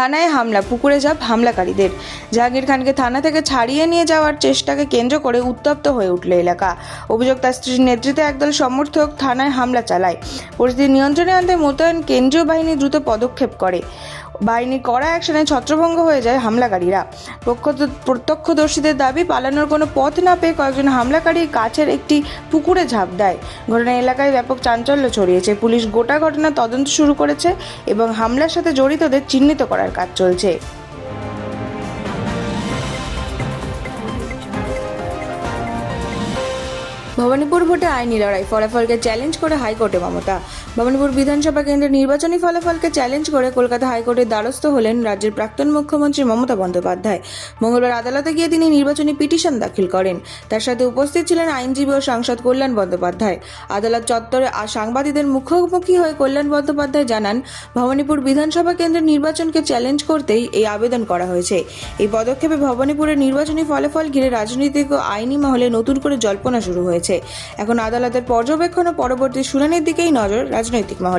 থানায় হামলা, পুকুরে ঝাঁপ হামলাকারীদের। জাহাঙ্গীর খানকে থানা থেকে ছাড়িয়ে নিয়ে যাওয়ার চেষ্টাকে কেন্দ্র করে উত্তপ্ত হয়ে উঠল এলাকা। অভিযোগ, তার স্ত্রীর নেতৃত্বে একদল সমর্থক থানায় হামলা চালায়। পরিস্থিতি নিয়ন্ত্রণে আনতে মোতায়েন কেন্দ্রীয় বাহিনী দ্রুত পদক্ষেপ করে। বাহিনীর কড়া অ্যাকশনে ছত্রভঙ্গ হয়ে যায় হামলাকারীরা। প্রত্যক্ষদর্শীদের দাবি, পালানোর কোনো পথ না পেয়ে কয়েকজন হামলাকারী কাছের একটি পুকুরে ঝাঁপ দেয়। ঘটনা এলাকায় ব্যাপক চাঞ্চল্য ছড়িয়েছে। পুলিশ গোটা ঘটনা তদন্ত শুরু করেছে এবং হামলার সাথে জড়িতদের চিহ্নিত করার কাজ চলছে। ভবানীপুর ভোটে আইনি লড়াই, ফলাফলকে চ্যালেঞ্জ করে হাইকোর্টে মমতা। ভবানীপুর বিধানসভা কেন্দ্রের নির্বাচনী ফলাফলকে চ্যালেঞ্জ করে কলকাতা হাইকোর্টের দ্বারস্থ হলেন রাজ্যের প্রাক্তন মুখ্যমন্ত্রী মমতা বন্দ্যোপাধ্যায়। মঙ্গলবার আদালতে গিয়ে তিনি নির্বাচনী পিটিশন দাখিল করেন। তার সাথে উপস্থিত ছিলেন আইনজীবী ও সাংসদ কল্যাণ বন্দ্যোপাধ্যায়। আদালত চত্বরে সাংবাদিকদের মুখোমুখি হয়ে কল্যাণ বন্দ্যোপাধ্যায় জানান, ভবানীপুর বিধানসভা কেন্দ্রের নির্বাচনকে চ্যালেঞ্জ করতেই এই আবেদন করা হয়েছে। এই পদক্ষেপে ভবানীপুরের নির্বাচনী ফলাফল ঘিরে রাজনৈতিক ও আইনি মহলে নতুন করে জল্পনা শুরু হয়েছে। এখন আদালতের পর্যবেক্ষণ ও পরবর্তী শুনানির দিকেই নজর রাজনৈতিক মহলে।